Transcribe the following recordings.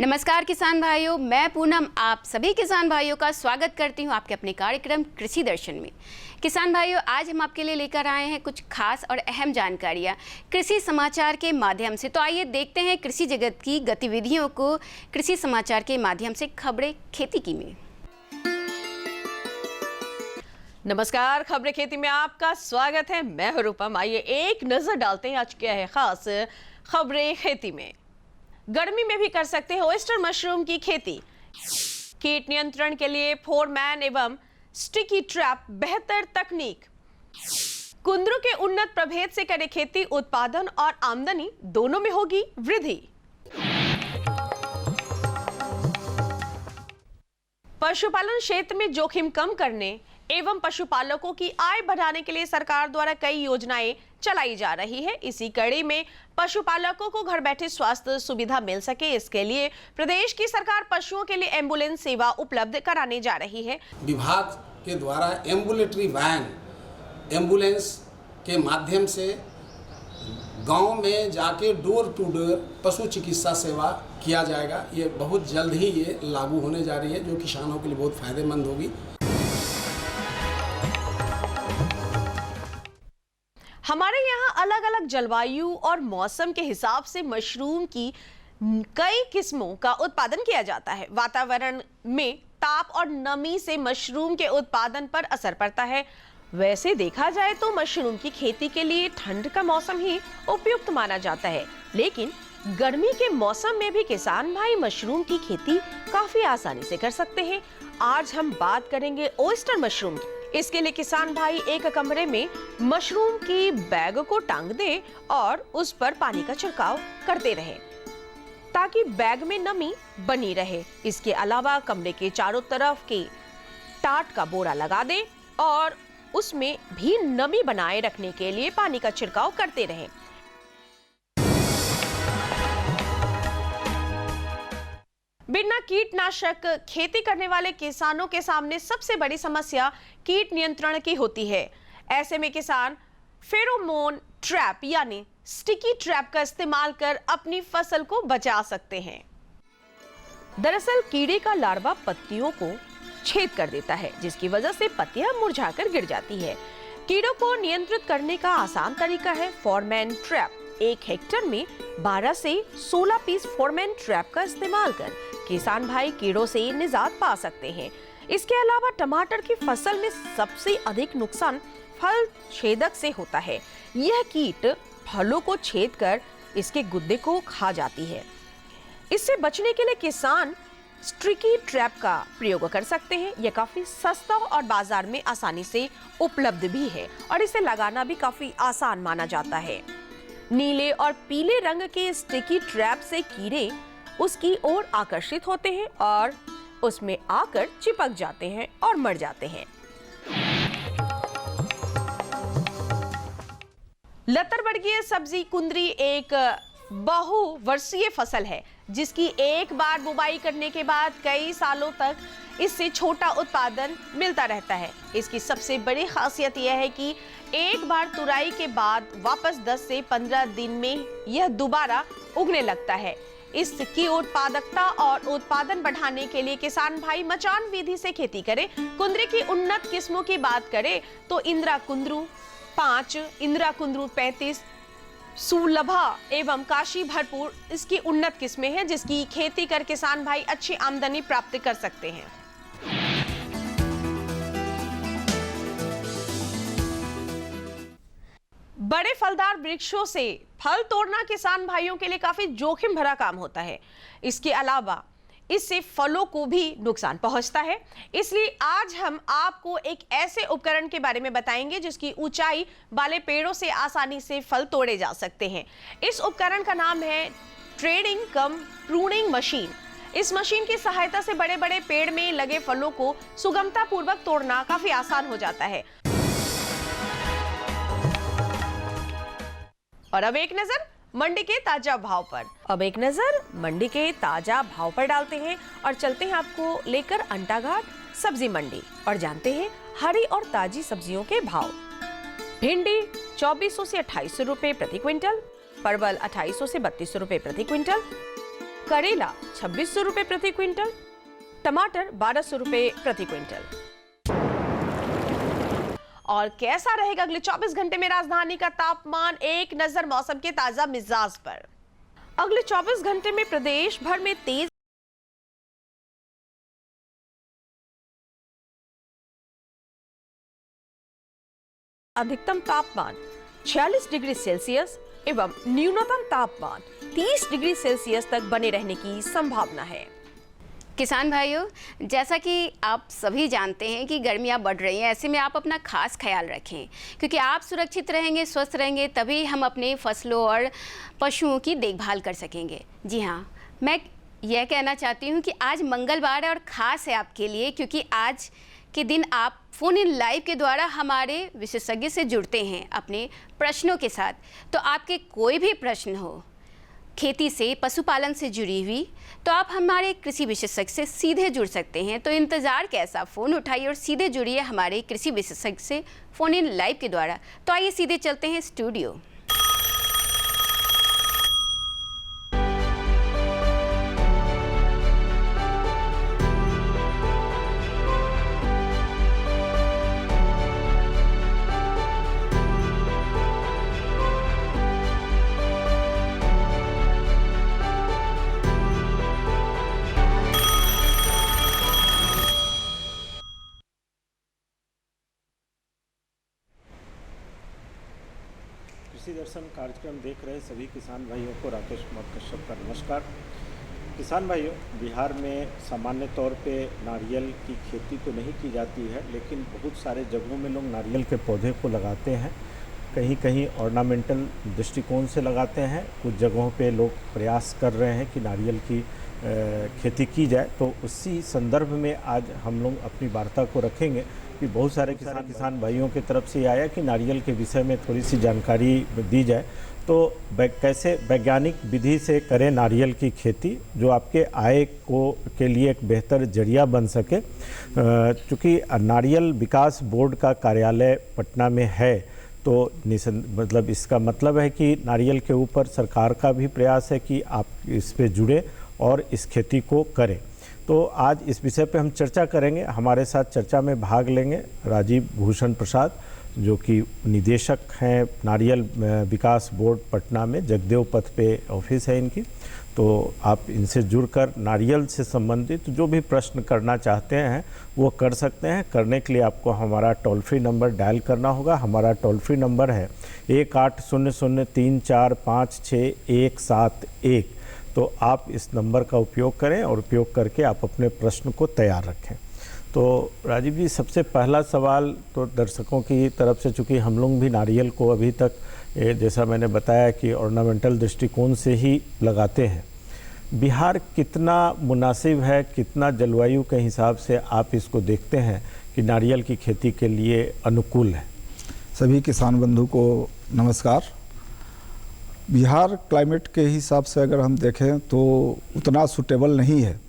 नमस्कार किसान भाइयों, मैं पूनम आप सभी किसान भाइयों का स्वागत करती हूं आपके अपने कार्यक्रम कृषि दर्शन में। किसान भाइयों, आज हम आपके लिए लेकर आए हैं कुछ खास और अहम जानकारियां कृषि समाचार के माध्यम से। तो आइए देखते हैं कृषि जगत की गतिविधियों को कृषि समाचार के माध्यम से। खबरें खेती की में। नमस्कार, खबरें खेती में आपका स्वागत है। मैं हूं रूपम। आइए एक नजर डालते हैं आज क्या है खास खबरें खेती में। गर्मी में भी कर सकते हैं ऑयस्टर मशरूम की खेती। कीट नियंत्रण के लिए फोरमैन एवं स्टिकी ट्रैप बेहतर तकनीक। कुंदरू के उन्नत प्रभेद से करें खेती, उत्पादन और आमदनी दोनों में होगी वृद्धि। पशुपालन क्षेत्र में जोखिम कम करने एवं पशुपालकों की आय बढ़ाने के लिए सरकार द्वारा कई योजनाएं चलाई जा रही है। इसी कड़ी में पशुपालकों को घर बैठे स्वास्थ्य सुविधा मिल सके, इसके लिए प्रदेश की सरकार पशुओं के लिए एम्बुलेंस सेवा उपलब्ध कराने जा रही है। विभाग के द्वारा एम्बुलेटरी वैन एम्बुलेंस के माध्यम से गांव में जाके डोर टू डोर पशु चिकित्सा सेवा किया जाएगा। ये बहुत जल्द ही ये लागू होने जा रही है, जो किसानों के लिए बहुत फायदेमंद होगी। हमारे यहाँ अलग अलग जलवायु और मौसम के हिसाब से मशरूम की कई किस्मों का उत्पादन किया जाता है। वातावरण में ताप और नमी से मशरूम के उत्पादन पर असर पड़ता है। वैसे देखा जाए तो मशरूम की खेती के लिए ठंड का मौसम ही उपयुक्त माना जाता है, लेकिन गर्मी के मौसम में भी किसान भाई मशरूम की खेती काफी आसानी से कर सकते हैं। आज हम बात करेंगे ऑयस्टर मशरूम की। इसके लिए किसान भाई एक कमरे में मशरूम की बैग को टांग दे और उस पर पानी का छिड़काव करते रहे ताकि बैग में नमी बनी रहे। इसके अलावा कमरे के चारों तरफ के टाट का बोरा लगा दे और उसमें भी नमी बनाए रखने के लिए पानी का छिड़काव करते रहे। बिना कीटनाशक खेती करने वाले किसानों के सामने सबसे बड़ी समस्या कीट नियंत्रण की होती है। ऐसे में किसान फेरोमोन ट्रैप यानी स्टिकी ट्रैप का इस्तेमाल कर अपनी फसल को बचा सकते हैं। दरअसल कीड़े का लार्वा पत्तियों को छेद कर देता है, जिसकी वजह से पत्तियां मुरझाकर गिर जाती है। कीड़ों को नियंत्रित करने का आसान तरीका है फोरमैन ट्रैप। 1 हेक्टेयर में 12 से 16 पीस फोरमैन ट्रैप का इस्तेमाल कर किसान भाई कीड़ों से निजात पा सकते हैं। इसके अलावा टमाटर की फसल में सबसे अधिक नुकसान फल छेदक से होता है। यह कीट फलों को छेद कर इसके गुद्दे को खा जाती है। इससे बचने के लिए किसान स्टिकी ट्रैप का प्रयोग कर सकते हैं। यह काफी सस्ता और बाजार में आसानी से उपलब्ध भी है और इसे लगाना भी काफी आसान माना जाता है। नीले और पीले रंग के स्टिकी ट्रैप से कीड़े उसकी ओर आकर्षित होते हैं और उसमें आकर चिपक जाते हैं और मर जाते हैं। लतावर्गीय सब्जी कुंदरी एक बहुवर्षीय फसल है, जिसकी एक बार बुवाई करने के बाद कई सालों तक इससे छोटा उत्पादन मिलता रहता है। इसकी सबसे बड़ी खासियत यह है कि एक बार तुराई के बाद वापस 10 से 15 दिन में यह दोबारा उगने लगता है। इसकी उत्पादकता और उत्पादन बढ़ाने के लिए किसान भाई मचान विधि से खेती करें। कुंदरी की उन्नत किस्मों की बात करें तो इंदिरा कुंदरू 5, इंदिरा कुंदरू 35, सुलभा एवं काशी भरपूर इसकी उन्नत किस्में हैं, जिसकी खेती कर किसान भाई अच्छी आमदनी प्राप्त कर सकते हैं। बड़े फलदार वृक्षों से फल तोड़ना किसान भाइयों के लिए काफी जोखिम भरा काम होता है। इसके अलावा इससे फलों को भी नुकसान पहुंचता है। इसलिए आज हम आपको एक ऐसे उपकरण के बारे में बताएंगे जिसकी ऊंचाई वाले पेड़ों से आसानी से फल तोड़े जा सकते हैं। इस उपकरण का नाम है ट्रेडिंग कम प्रूनिंग मशीन। इस मशीन की सहायता से बड़े बड़े पेड़ में लगे फलों को सुगमता पूर्वक तोड़ना काफी आसान हो जाता है। और अब एक नजर मंडी के ताजा भाव पर डालते हैं और चलते हैं आपको लेकर अंटाघाट सब्जी मंडी और जानते हैं हरी और ताजी सब्जियों के भाव। भिंडी 2400 से 2800 रुपए प्रति क्विंटल, परवल 2800 से 3200 रुपए प्रति क्विंटल, करेला 2600 रुपए प्रति क्विंटल, टमाटर 1200 रुपए प्रति क्विंटल। और कैसा रहेगा अगले 24 घंटे में राजधानी का तापमान, एक नजर मौसम के ताजा मिजाज पर। अगले 24 घंटे में प्रदेश भर में तेज अधिकतम तापमान 46 डिग्री सेल्सियस एवं न्यूनतम तापमान 30 डिग्री सेल्सियस तक बने रहने की संभावना है। किसान भाइयों, जैसा कि आप सभी जानते हैं कि गर्मियां बढ़ रही हैं, ऐसे में आप अपना खास ख्याल रखें, क्योंकि आप सुरक्षित रहेंगे, स्वस्थ रहेंगे, तभी हम अपने फसलों और पशुओं की देखभाल कर सकेंगे। जी हाँ, मैं यह कहना चाहती हूँ कि आज मंगलवार है और ख़ास है आपके लिए, क्योंकि आज के दिन आप फ़ोन इन लाइव के द्वारा हमारे विशेषज्ञ से जुड़ते हैं अपने प्रश्नों के साथ। तो आपके कोई भी प्रश्न हो खेती से, पशुपालन से जुड़ी हुई, तो आप हमारे कृषि विशेषज्ञ से सीधे जुड़ सकते हैं। तो इंतज़ार कैसा, फ़ोन उठाइए और सीधे जुड़िए हमारे कृषि विशेषज्ञ से फ़ोन इन लाइव के द्वारा। तो आइए सीधे चलते हैं स्टूडियो। कृषि दर्शन कार्यक्रम देख रहे सभी किसान भाइयों को राकेश कुमार कश्यप का नमस्कार। किसान भाइयों, बिहार में सामान्य तौर पे नारियल की खेती तो नहीं की जाती है, लेकिन बहुत सारे जगहों में लोग नारियल के पौधे को लगाते हैं। कहीं कहीं ऑर्नामेंटल दृष्टिकोण से लगाते हैं, कुछ जगहों पे लोग प्रयास कर रहे हैं कि नारियल की खेती की जाए। तो उसी संदर्भ में आज हम लोग अपनी वार्ता को रखेंगे कि बहुत सारे किसान भाइयों की तरफ से आया कि नारियल के विषय में थोड़ी सी जानकारी दी जाए, तो कैसे वैज्ञानिक विधि से करें नारियल की खेती, जो आपके आय के लिए एक बेहतर जरिया बन सके। चूँकि नारियल विकास बोर्ड का कार्यालय पटना में है, तो मतलब इसका मतलब है कि नारियल के ऊपर सरकार का भी प्रयास है कि आप इस पे जुड़े और इस खेती को करें। तो आज इस विषय पे हम चर्चा करेंगे। हमारे साथ चर्चा में भाग लेंगे राजीव भूषण प्रसाद, जो कि निदेशक हैं नारियल विकास बोर्ड पटना में, जगदेव पथ पे ऑफिस है इनकी। तो आप इनसे जुड़कर नारियल से संबंधित जो भी प्रश्न करना चाहते हैं वो कर सकते हैं। करने के लिए आपको हमारा टोल फ्री नंबर डायल करना होगा। हमारा टोल फ्री नंबर है 1800-3456-171। तो आप इस नंबर का उपयोग करें और उपयोग करके आप अपने प्रश्न को तैयार रखें। तो राजीव जी, सबसे पहला सवाल तो दर्शकों की तरफ से, चूँकि हम लोग भी नारियल को अभी तक जैसा मैंने बताया कि ऑर्नामेंटल दृष्टिकोण से ही लगाते हैं, बिहार कितना मुनासिब है, कितना जलवायु के हिसाब से आप इसको देखते हैं कि नारियल की खेती के लिए अनुकूल है? सभी किसान बंधु को नमस्कार। बिहार क्लाइमेट के हिसाब से अगर हम देखें तो उतना सूटेबल नहीं है,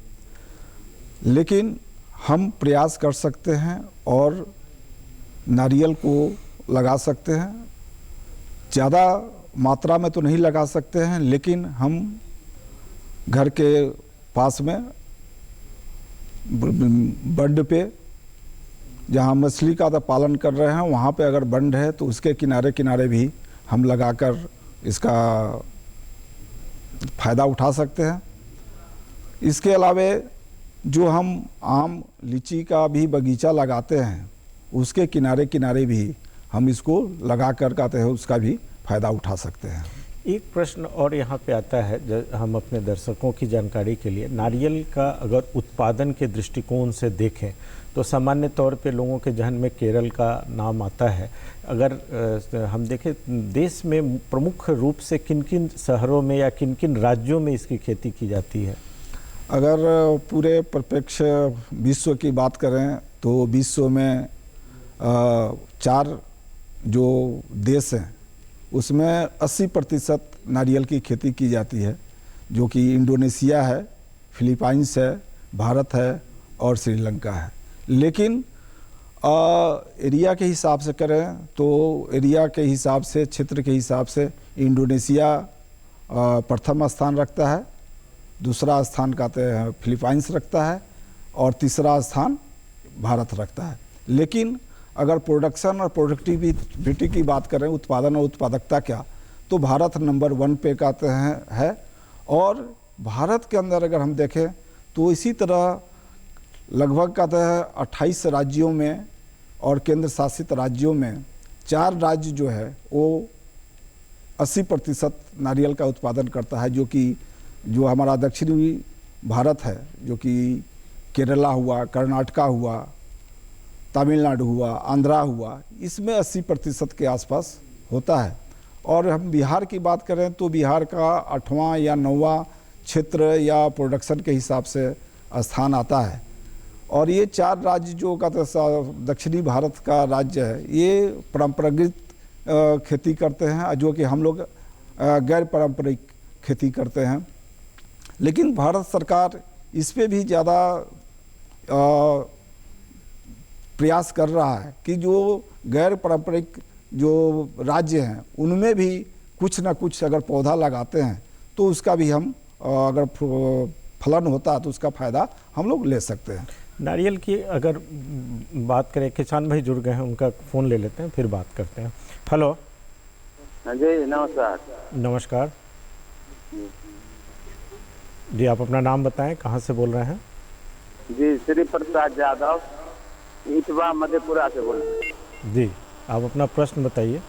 लेकिन हम प्रयास कर सकते हैं और नारियल को लगा सकते हैं। ज़्यादा मात्रा में तो नहीं लगा सकते हैं, लेकिन हम घर के पास में बंड पे जहाँ मछली का पालन कर रहे हैं, वहाँ पे अगर बंड है तो उसके किनारे किनारे भी हम लगाकर इसका फ़ायदा उठा सकते हैं। इसके अलावे जो हम आम लीची का भी बगीचा लगाते हैं, उसके किनारे किनारे भी हम इसको लगा कर कहते हैं उसका भी फ़ायदा उठा सकते हैं। एक प्रश्न और यहाँ पे आता है, हम अपने दर्शकों की जानकारी के लिए, नारियल का अगर उत्पादन के दृष्टिकोण से देखें तो सामान्य तौर पे लोगों के जहन में केरल का नाम आता है। अगर हम देखें देश में प्रमुख रूप से किन किन शहरों में या किन किन राज्यों में इसकी खेती की जाती है? अगर पूरे परिप्रेक्ष्य विश्व की बात करें तो विश्व में 4 जो देश हैं उसमें 80% नारियल की खेती की जाती है, जो कि इंडोनेशिया है, फिलीपाइंस है, भारत है और श्रीलंका है। लेकिन एरिया के हिसाब से करें तो एरिया के हिसाब से, क्षेत्र के हिसाब से इंडोनेशिया प्रथम स्थान रखता है, दूसरा स्थान कहते हैं फिलीपाइंस रखता है और तीसरा स्थान भारत रखता है। लेकिन अगर प्रोडक्शन और प्रोडक्टिविटी की बात करें, उत्पादन और उत्पादकता क्या, तो भारत नंबर 1 पे कहते हैं है। और भारत के अंदर अगर हम देखें तो इसी तरह लगभग कहते हैं 28 राज्यों में और केंद्र शासित राज्यों में 4 राज्य जो है वो 80% नारियल का उत्पादन करता है, जो हमारा दक्षिणी भारत है, जो कि केरला हुआ, कर्नाटका हुआ, तमिलनाडु हुआ, आंध्रा हुआ, इसमें 80% के आसपास होता है। और हम बिहार की बात करें तो बिहार का 8वां या 9वां क्षेत्र या प्रोडक्शन के हिसाब से स्थान आता है। और ये 4 राज्य जो का दक्षिणी भारत का राज्य है, ये परंपरागत खेती करते हैं, जो कि हम लोग गैर पारंपरिक खेती करते हैं। लेकिन भारत सरकार इस पे भी ज़्यादा प्रयास कर रहा है कि जो गैर पारंपरिक जो राज्य हैं उनमें भी कुछ ना कुछ अगर पौधा लगाते हैं तो उसका भी हम अगर फलन होता है तो उसका फ़ायदा हम लोग ले सकते हैं। नारियल की अगर बात करें, किसान भाई जुड़ गए हैं, उनका फ़ोन ले लेते हैं फिर बात करते हैं। हेलो जी नमस्कार। नमस्कार जी, आप अपना नाम बताएं, कहाँ से बोल रहे हैं? जी श्री प्रसाद यादव, ईटवा मधेपुरा से बोल रहे हैं। जी, आप अपना प्रश्न बताइए।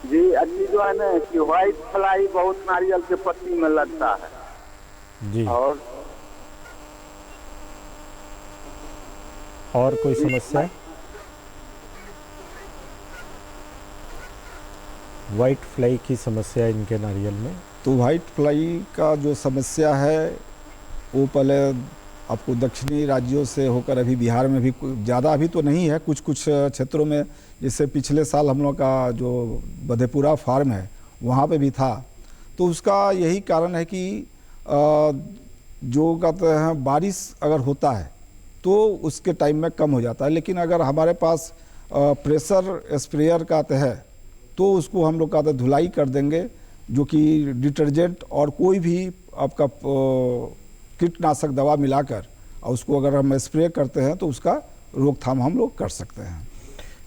जी अच्छी जो है ना कि व्हाइट फ्लाई बहुत नारियल के पत्ती में लगता है जी, और कोई समस्या है? वाइट फ्लाई की समस्या इनके नारियल में? तो वाइट फ्लाई का जो समस्या है वो पहले आपको दक्षिणी राज्यों से होकर अभी बिहार में भी ज़्यादा अभी तो नहीं है, कुछ क्षेत्रों में, जैसे पिछले साल हम लोग का जो मधेपुरा फार्म है वहाँ पे भी था। तो उसका यही कारण है कि जो कहते हैं बारिश अगर होता है तो उसके टाइम में कम हो जाता है। लेकिन अगर हमारे पास प्रेशर स्प्रेयर का है तो उसको हम लोग कहते हैं धुलाई कर देंगे, जो कि डिटर्जेंट और कोई भी आपका कीटनाशक दवा मिलाकर और उसको अगर हम स्प्रे करते हैं तो उसका रोकथाम हम लोग कर सकते हैं।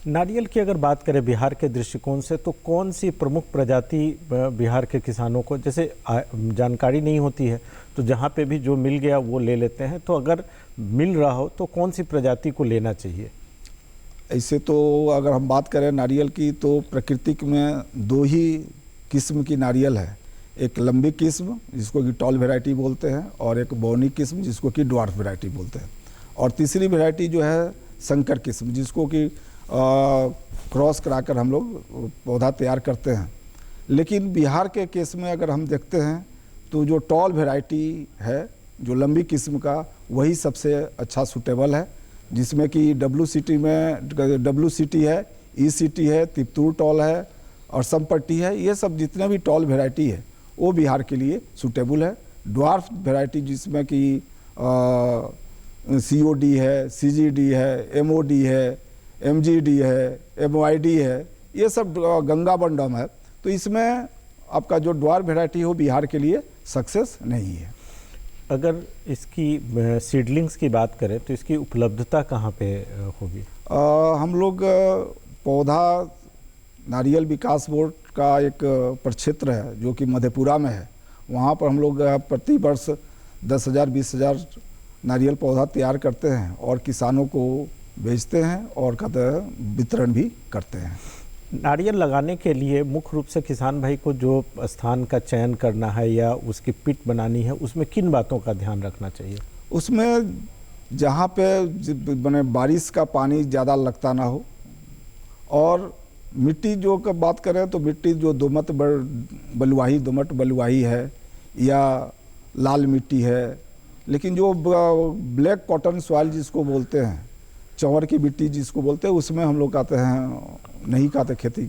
नारियल की अगर बात करें बिहार के दृष्टिकोण से, तो कौन सी प्रमुख प्रजाति बिहार के किसानों को, जैसे जानकारी नहीं होती है तो जहाँ पे भी जो मिल गया वो ले लेते हैं, तो अगर मिल रहा हो तो कौन सी प्रजाति को लेना चाहिए? ऐसे तो अगर हम बात करें नारियल की तो प्राकृतिक में 2 ही किस्म की नारियल है, एक लंबी किस्म जिसको कि टॉल वैरायटी बोलते हैं और एक बौनी किस्म जिसको कि ड्वार्फ वैरायटी बोलते हैं, और तीसरी वैरायटी जो है संकर किस्म जिसको कि क्रॉस कराकर हम लोग पौधा तैयार करते हैं। लेकिन बिहार के केस में अगर हम देखते हैं तो जो टॉल वैरायटी है, जो लंबी किस्म का, वही सबसे अच्छा सूटेबल है, जिसमें कि WCT में WCT है, ECT है, तिपतूर टॉल है और संपट्टी है। ये सब जितने भी टॉल वैरायटी है वो बिहार के लिए सूटेबल है। ड्वार्फ वैरायटी जिसमें कि COD है, CGD है, MOD है, MGD है, MYD है, ये सब गंगा बंडम है। तो इसमें आपका जो ड्वार्फ वैरायटी हो बिहार के लिए सक्सेस नहीं है। अगर इसकी सीडलिंग्स की बात करें तो इसकी उपलब्धता कहाँ पे होगी? हम लोग पौधा नारियल विकास बोर्ड का एक प्रक्षेत्र है जो कि मधेपुरा में है, वहाँ पर हम लोग प्रति वर्ष 10,000 20,000 नारियल पौधा तैयार करते हैं और किसानों को बेचते हैं और वितरण भी करते हैं। नारियल लगाने के लिए मुख्य रूप से किसान भाई को जो स्थान का चयन करना है या उसकी पिट बनानी है, उसमें किन बातों का ध्यान रखना चाहिए? उसमें जहाँ पे मैंने बारिश का पानी ज़्यादा लगता ना हो, और मिट्टी जो का बात करें तो मिट्टी जो दोमट बलुआही है या लाल मिट्टी है लेकिन जो ब्लैक कॉटन सॉइल जिसको बोलते हैं, चंवर की मिट्टी जिसको बोलते हैं, उसमें हम लोग कहते हैं नहीं कहते खेती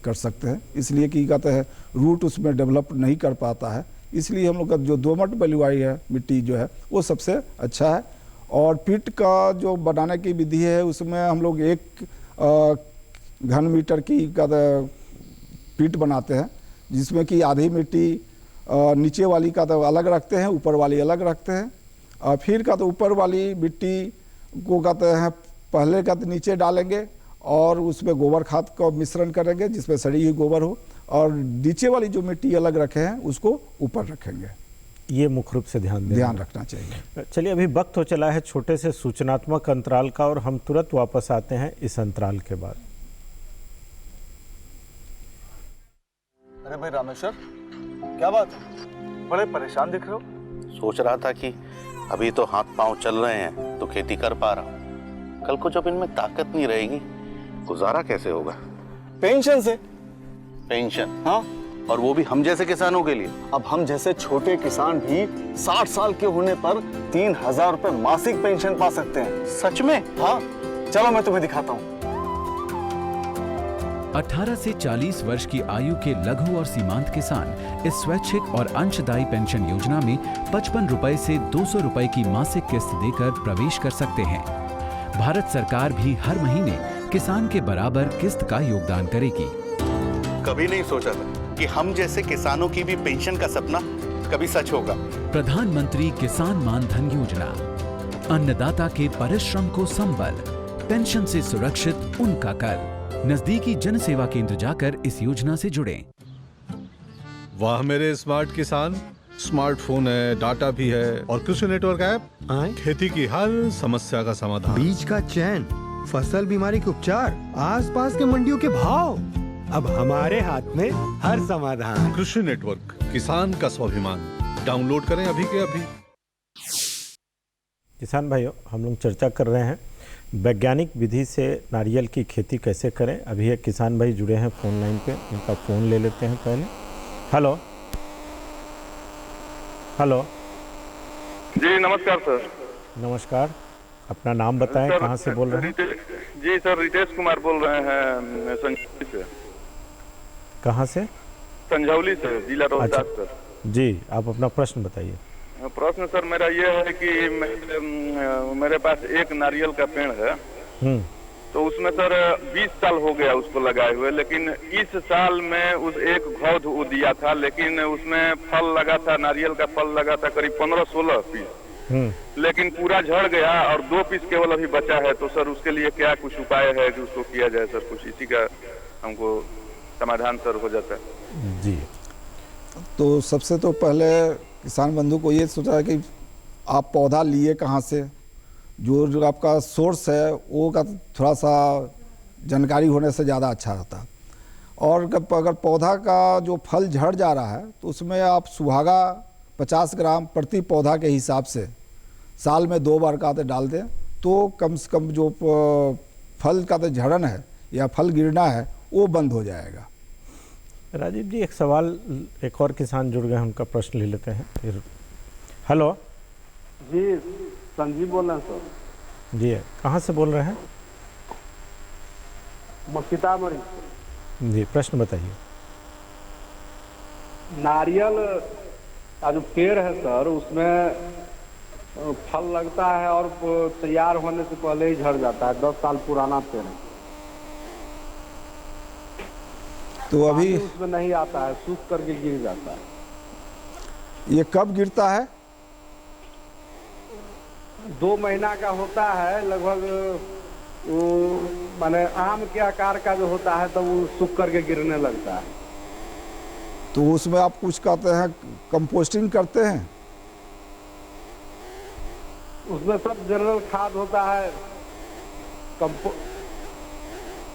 कर सकते हैं, इसलिए कि कहते हैं रूट उसमें डेवलप नहीं कर पाता है। इसलिए हम लोग का जो दोमट बलुआई है मिट्टी जो है वो सबसे अच्छा है। और पिट का जो बनाने की विधि है उसमें हम लोग 1 घन मीटर की पिट बनाते हैं, जिसमें कि आधी मिट्टी नीचे वाली का तो अलग रखते हैं, ऊपर वाली अलग रखते हैं। और फिर का तो ऊपर वाली मिट्टी को कहते हैं पहले का तो नीचे डालेंगे और उसमें गोबर खाद का मिश्रण करेंगे जिसमें सड़ी हुई गोबर हो, और नीचे वाली जो मिट्टी अलग रखे हैं उसको ऊपर रखेंगे। ये मुख्य रूप से ध्यान रखना चाहिए। चलिए, अभी वक्त हो चला है छोटे से सूचनात्मक अंतराल का, और हम तुरंत वापस आते हैं इस अंतराल के बाद। अरे भाई रामेश्वर, क्या बात है, बड़े परेशान दिख रहे हो? सोच रहा था कि अभी तो हाथ पांव चल रहे हैं तो खेती कर पा रहा हूँ, कल को जब इनमें ताकत नहीं रहेगी गुजारा कैसे होगा? पेंशन से। पेंशन? हाँ, और वो भी हम जैसे किसानों के लिए। अब हम जैसे छोटे किसान भी 60 साल के होने पर 3000 रुपए मासिक पेंशन पा सकते हैं। सच में? हाँ, चलो मैं तुम्हें दिखाता हूँ। 18 से 40 वर्ष की आयु के लघु और सीमांत किसान इस स्वैच्छिक और अंशदायी पेंशन योजना में 55 रुपए से 200 रुपए की मासिक किस्त देकर प्रवेश कर सकते हैं। भारत सरकार भी हर महीने किसान के बराबर किस्त का योगदान करेगी। कभी नहीं सोचा था कि हम जैसे किसानों की भी पेंशन का सपना कभी सच होगा। प्रधानमंत्री किसान मान धन योजना, अन्नदाता के परिश्रम को संबल, पेंशन से सुरक्षित उनका कर। नजदीकी जन सेवा केंद्र जाकर इस योजना से जुड़ें। वाह मेरे स्मार्ट किसान, स्मार्टफोन है, डाटा भी है और कृषि नेटवर्क ऐप खेती की हर समस्या का समाधान। बीज का चयन, फसल बीमारी के उपचार, आसपास के मंडियों के भाव, अब हमारे हाथ में हर समाधान। कृषि नेटवर्क, किसान का स्वाभिमान। डाउनलोड करें अभी के अभी। किसान भाइयों, हम लोग चर्चा कर रहे हैं वैज्ञानिक विधि से नारियल की खेती कैसे करें। अभी एक किसान भाई जुड़े हैं फोन लाइन पे, इनका फ़ोन ले लेते हैं पहले। हेलो हेलो जी नमस्कार सर। नमस्कार, अपना नाम बताएं, कहाँ से बोल रहे हैं? जी सर, रितेश कुमार बोल रहे हैं संझौली से। कहाँ से? संझौली से, जिला रोहतास सर। जी, आप अपना प्रश्न बताइए। प्रश्न सर मेरा ये है कि मेरे पास एक नारियल का पेड़ है, तो उसमें सर 20 साल हो गया उसको लगाए हुए, लेकिन इस साल में उस एक घौद वो दिया था, लेकिन उसमें फल लगा था, नारियल का फल लगा था करीब 15-16 पीस, लेकिन पूरा झड़ गया और 2 पीस केवल अभी बचा है। तो सर उसके लिए क्या कुछ उपाय है कि उसको किया जाए सर? कुछ इसी का हमको समाधान सर हो जाता है। जी, तो सबसे तो पहले किसान बंधु को ये सोचा है कि आप पौधा लिए कहाँ से, जो आपका सोर्स है वो का थोड़ा सा जानकारी होने से ज़्यादा अच्छा रहता है। और अगर पौधा का जो फल झड़ जा रहा है तो उसमें आप सुहागा 50 ग्राम प्रति पौधा के हिसाब से साल में 2 बार का डाल दें, तो कम से कम जो फल का तो झड़न है या फल गिरना है वो बंद हो जाएगा। राजीव जी, एक सवाल, एक और किसान जुड़ गए हैं, उनका प्रश्न ले लेते हैं फिर। हेलो जी, संजीव बोल रहे हैं सर। जी, कहाँ से बोल रहे हैं? सीतामढ़ी। जी, प्रश्न बताइए। नारियल का जो पेड़ है सर, उसमें फल लगता है और तैयार होने से पहले ही झड़ जाता है। 10 साल पुराना पेड़ है, तो अभी उसमें नहीं आता है, सूख करके गिर जाता है। ये कब गिरता है? 2 महीना का होता है लगभग, माने आम के आकार का जो होता है तो वो सूख करके गिरने लगता है। तो उसमें आप कुछ कहते हैं कंपोस्टिंग करते हैं? उसमें सब जनरल खाद होता है,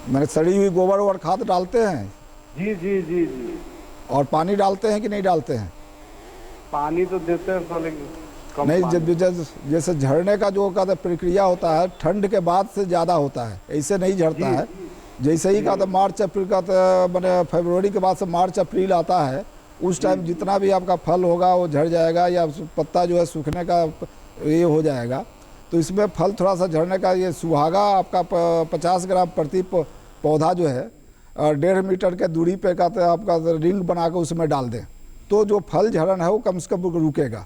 मैंने सड़ी हुई गोबर और खाद डालते हैं। जी जी जी जी। और पानी डालते हैं कि नहीं डालते हैं? पानी तो देते हैं सर, लेकिन कम नहीं, पानी। जैसे झड़ने का जो का प्रक्रिया होता है ठंड के बाद से ज़्यादा होता है, ऐसे नहीं झड़ता है। जैसे ही का तो मार्च अप्रैल का मैंने फरवरी के बाद से मार्च अप्रैल आता है, उस टाइम जितना भी आपका फल होगा वो झड़ जाएगा या पत्ता जो है सूखने का ये हो जाएगा। तो इसमें फल थोड़ा सा झड़ने का, ये सुहागा आपका 50 ग्राम प्रति पौधा जो है 1.5 मीटर के दूरी पे का आपका रिंग बना कर उसमें डाल दें, तो जो फल झड़न है वो कम से कम रुकेगा।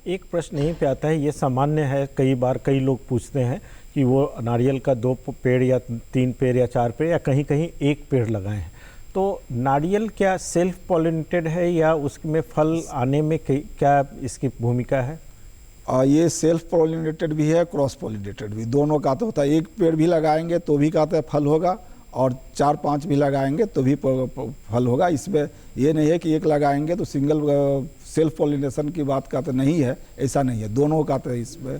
एक प्रश्न यहीं पे आता है, ये सामान्य है, कई बार कई लोग पूछते हैं कि वो नारियल का 2 पेड़ या 3 पेड़ या 4 पेड़ या कहीं कहीं 1 पेड़ लगाए हैं, तो नारियल क्या सेल्फ पॉलिनेटेड है या उसमें फल आने में क्या इसकी भूमिका है? ये सेल्फ पॉलिनेटेड भी है, क्रॉस पॉलिनेटेड भी, दोनों का तो होता है। 1 पेड़ भी लगाएंगे तो भी कहते हैं फल होगा, और 4-5 भी लगाएंगे तो भी फल होगा। इसमें ये नहीं है कि 1 लगाएंगे तो सिंगल सेल्फ पॉलिनेशन की बात का तो नहीं है, ऐसा नहीं है, दोनों का तो इसमें।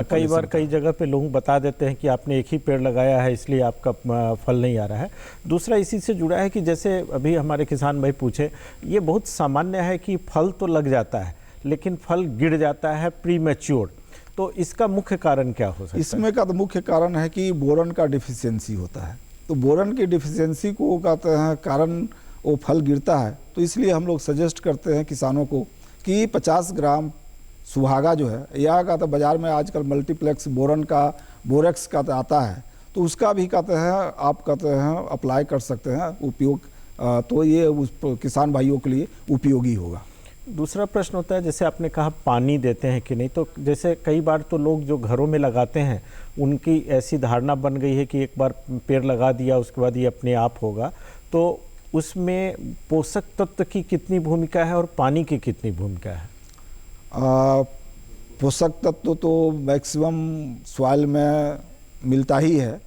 कई बार कई जगह पे लोग बता देते हैं कि आपने 1 ही पेड़ लगाया है इसलिए आपका फल नहीं आ रहा है। दूसरा इसी से जुड़ा है कि जैसे अभी हमारे किसान भाई पूछे, ये बहुत सामान्य है कि फल तो लग जाता है लेकिन फल गिर जाता है प्रीमैच्योर, तो इसका मुख्य कारण क्या हो सकता है? इसमें का तो मुख्य कारण है कि बोरन का डिफिशियंसी होता है। तो बोरन की डिफिशियंसी को कहते हैं कारण वो फल गिरता है। तो इसलिए हम लोग सजेस्ट करते हैं किसानों को कि 50 ग्राम सुहागा जो है, या का तो बाज़ार में आजकल मल्टीप्लेक्स बोरन का बोरेक्स का तो आता है, तो उसका भी कहते हैं आप कहते हैं अप्लाई कर सकते हैं उपयोग, तो ये उस किसान भाइयों के लिए उपयोगी होगा। दूसरा प्रश्न होता है, जैसे आपने कहा पानी देते हैं कि नहीं, तो जैसे कई बार तो लोग जो घरों में लगाते हैं उनकी ऐसी धारणा बन गई है कि एक बार पेड़ लगा दिया उसके बाद ये अपने आप होगा, तो उसमें पोषक तत्व की कितनी भूमिका है और पानी की कितनी भूमिका है? पोषक तत्व तो मैक्सिमम सॉइल में मिलता ही है,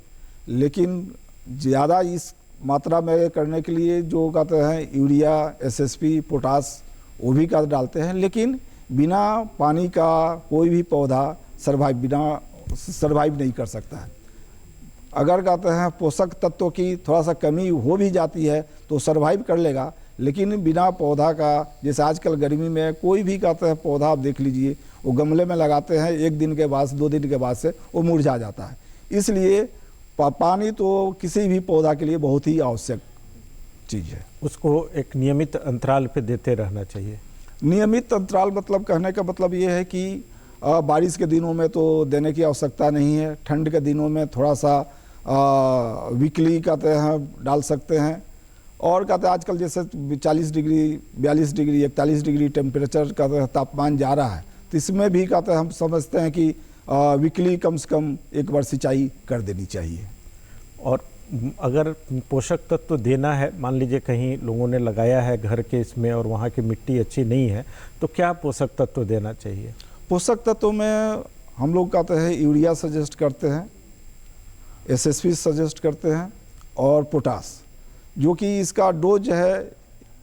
लेकिन ज़्यादा इस मात्रा में करने के लिए जो कहते हैं यूरिया, SSP, पोटास वो भी का डालते हैं, लेकिन बिना पानी का कोई भी पौधा सरवाइव नहीं कर सकता है। अगर कहते हैं पोषक तत्वों की थोड़ा सा कमी हो भी जाती है तो सरवाइव कर लेगा, लेकिन बिना पौधा का, जैसे आजकल गर्मी में कोई भी कहते हैं पौधा आप देख लीजिए, वो गमले में लगाते हैं 1 दिन के बाद 2 दिन के बाद से वो मुरझा जाता है। इसलिए पानी तो किसी भी पौधा के लिए बहुत ही आवश्यक चीज़ है। उसको एक नियमित अंतराल पे देते रहना चाहिए। नियमित अंतराल मतलब कहने का मतलब ये है कि बारिश के दिनों में तो देने की आवश्यकता नहीं है, ठंड के दिनों में थोड़ा सा वीकली कहते हैं डाल सकते हैं। और कहते हैं आजकल जैसे 40 डिग्री, 42 डिग्री, 41 डिग्री टेम्परेचर का तापमान जा रहा है, तो इसमें भी कहते हैं हम समझते हैं कि वीकली कम से कम 1 बार सिंचाई कर देनी चाहिए। और अगर पोषक तत्व तो देना है, मान लीजिए कहीं लोगों ने लगाया है घर के इसमें और वहाँ की मिट्टी अच्छी नहीं है, तो क्या पोषक तत्व तो देना चाहिए? पोषक तत्वों में हम लोग कहते हैं यूरिया सजेस्ट करते हैं, SSP सजेस्ट करते हैं और पोटास, जो कि इसका डोज है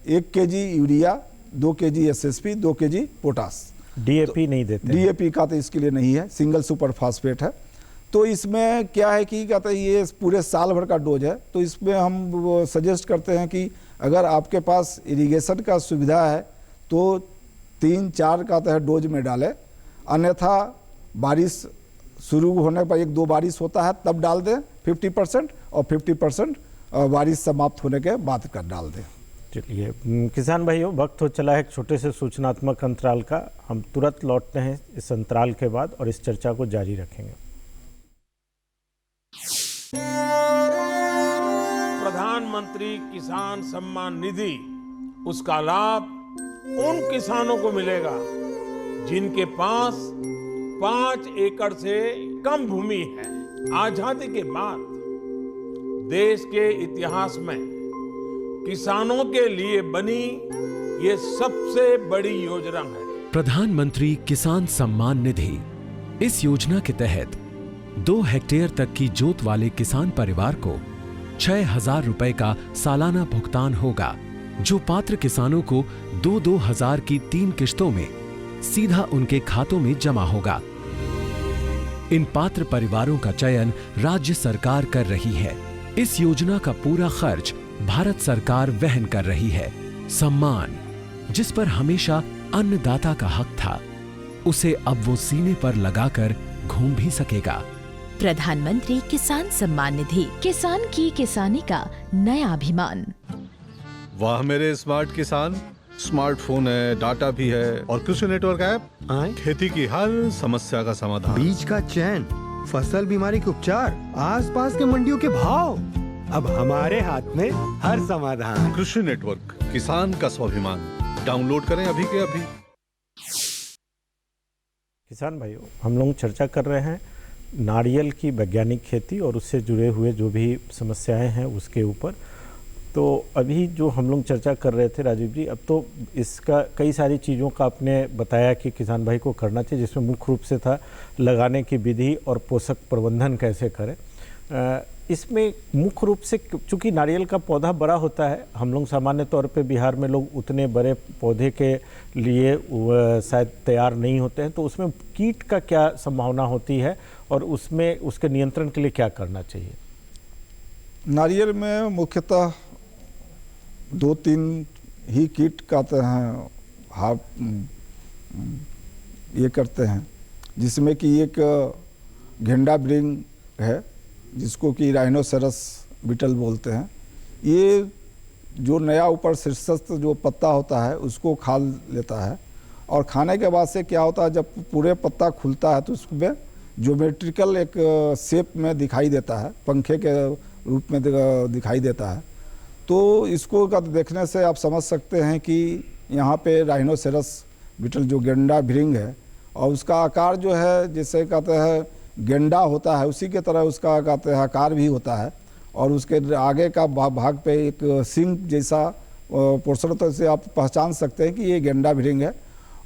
1 kg urea, 2 kg SSP, 2 kg potash. DAP नहीं देते? DAP का तो इसके लिए नहीं है, सिंगल सुपर फास्फेट है। तो इसमें क्या है कि कहते हैं ये पूरे साल भर का डोज है, तो इसमें हम सजेस्ट करते हैं कि अगर आपके पास इरिगेशन का सुविधा है तो 3-4 का तो डोज में डालें, अन्यथा बारिश शुरू होने पर 1-2 बारिश होता है तब डाल दें 50% और 50% बारिश समाप्त होने के बाद कर डाल दें। चलिए किसान भाइयों, वक्त हो चला है एक छोटे से सूचनात्मक अंतराल का। हम तुरंत लौटते हैं इस अंतराल के बाद और इस चर्चा को जारी रखेंगे। प्रधानमंत्री किसान सम्मान निधि, उसका लाभ उन किसानों को मिलेगा जिनके पास 5 एकड़ से कम भूमि है। आजादी के बाद देश के इतिहास में किसानों के लिए बनी ये सबसे बड़ी योजना है। प्रधानमंत्री किसान सम्मान निधि। इस योजना के तहत 2 हेक्टेयर तक की जोत वाले किसान परिवार को 6,000 रुपए का सालाना भुगतान होगा, जो पात्र किसानों को 2-2 हजार की 3 किश्तों में सीधा उनके खातों में जमा होगा। इन पात्र परिवारों का चयन राज्य सरकार कर रही है। इस योजना का पूरा खर्च भारत सरकार वहन कर रही है। सम्मान, जिस पर हमेशा अन्नदाता का हक था, उसे अब वो सीने पर लगाकर घूम भी सकेगा। प्रधानमंत्री किसान सम्मान निधि, किसान की किसानी का नया अभिमान। वाह मेरे स्मार्ट किसान, स्मार्टफोन है, डाटा भी है और कृषि नेटवर्क ऐप खेती की हर समस्या का समाधान। बीज का चयन, फसल बीमारी के उपचार, आसपास के मंडियों के भाव, अब हमारे हाथ में हर समाधान। कृषि नेटवर्क, किसान का स्वाभिमान। डाउनलोड करें अभी के अभी। किसान भाइयों, हम लोग चर्चा कर रहे हैं नारियल की वैज्ञानिक खेती और उससे जुड़े हुए जो भी समस्याएं हैं उसके ऊपर। तो अभी जो हम लोग चर्चा कर रहे थे राजीव जी, अब तो इसका कई सारी चीज़ों का आपने बताया कि किसान भाई को करना चाहिए, जिसमें मुख्य रूप से था लगाने की विधि और पोषक प्रबंधन कैसे करें। इसमें मुख्य रूप से चूँकि नारियल का पौधा बड़ा होता है, हम लोग सामान्य तौर पे बिहार में लोग उतने बड़े पौधे के लिए शायद तैयार नहीं होते हैं, तो उसमें कीट का क्या संभावना होती है और उसमें उसके नियंत्रण के लिए क्या करना चाहिए? नारियल में मुख्यतः 2-3 ही कीट कहते हैं, ये करते हैं, जिसमें कि एक घेंडा ब्रिंग है जिसको कि राइनोसेरस बीटल बोलते हैं। ये जो नया ऊपर शीर्षस्थ जो पत्ता होता है उसको खा लेता है और खाने के बाद से क्या होता है, जब पूरे पत्ता खुलता है तो उसमें ज्योमेट्रिकल एक शेप में दिखाई देता है, पंखे के रूप में दिखाई देता है। तो इसको देखने से आप समझ सकते हैं कि यहाँ पे राइनोसेरस बीटल जो गेंडा भृंग है और उसका आकार जो है जैसे कहते हैं गेंडा होता है, उसी के तरह उसका कहते हैं आकार भी होता है और उसके आगे का भाग पे एक सिंग जैसा पोर्शन तो से आप पहचान सकते हैं कि ये गेंडा भृंग है।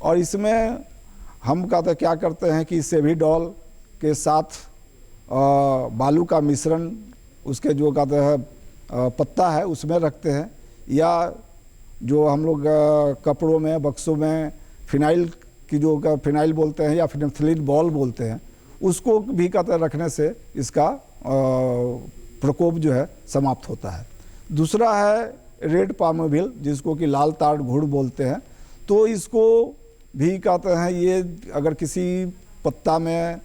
और इसमें हम कहते क्या करते हैं कि सेविडॉल के साथ बालू का मिश्रण उसके जो कहते हैं पत्ता है उसमें रखते हैं, या जो हम लोग कपड़ों में बक्सों में फिनाइल की जो फिनाइल बोलते हैं या फिनाइल बॉल बोलते हैं उसको भी कहते रखने से इसका प्रकोप जो है समाप्त होता है। दूसरा है रेड पामोविल जिसको कि लाल ताड़ घुड़ बोलते हैं। तो इसको भी कहते हैं, ये अगर किसी पत्ता में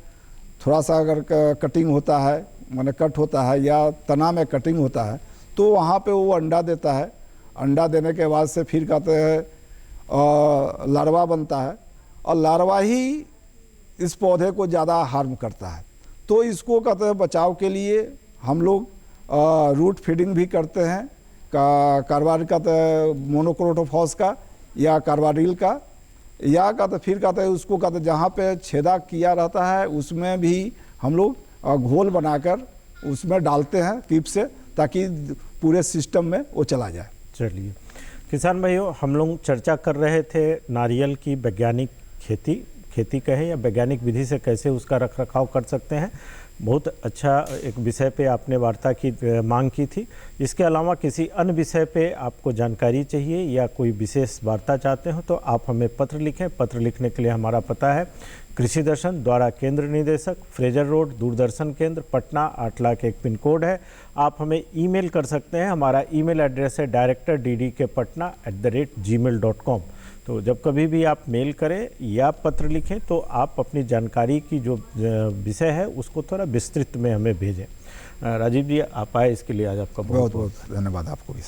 थोड़ा सा अगर कटिंग होता है, माने कट होता है या तना में कटिंग होता है तो वहाँ पे वो अंडा देता है। अंडा देने के बाद से फिर कहते हैं लार्वा बनता है और लार्वा ही इस पौधे को ज़्यादा हार्म करता है। तो इसको कहते हैं बचाव के लिए हम लोग रूट फीडिंग भी करते हैं, कार्बाइड का मोनोक्रोटोफॉस का या कार्बाइडिल का, या कहते फिर कहते हैं उसको कहते जहाँ पे छेदा किया रहता है उसमें भी हम लोग घोल बनाकर उसमें डालते हैं टिप से, ताकि पूरे सिस्टम में वो चला जाए। चलिए किसान भाइयों, हम लोग चर्चा कर रहे थे नारियल की वैज्ञानिक खेती कहें या वैज्ञानिक विधि से कैसे उसका रखरखाव कर सकते हैं। बहुत अच्छा एक विषय पे आपने वार्ता की मांग की थी। इसके अलावा किसी अन्य विषय पे आपको जानकारी चाहिए या कोई विशेष वार्ता चाहते हो तो आप हमें पत्र लिखें। पत्र लिखने के लिए हमारा पता है कृषि दर्शन द्वारा केंद्र निदेशक, फ्रेजर रोड, दूरदर्शन केंद्र, पटना 8,01 पिन कोड है। आप हमें ईमेल कर सकते हैं। हमारा ईमेल एड्रेस है directorddkpatna@gmail.com। तो जब कभी भी आप मेल करें या पत्र लिखें तो आप अपनी जानकारी की जो विषय है उसको थोड़ा विस्तृत में हमें भेजें। राजीव जी, आप आए इसके लिए आज आपका बहुत बहुत धन्यवाद आपको भी।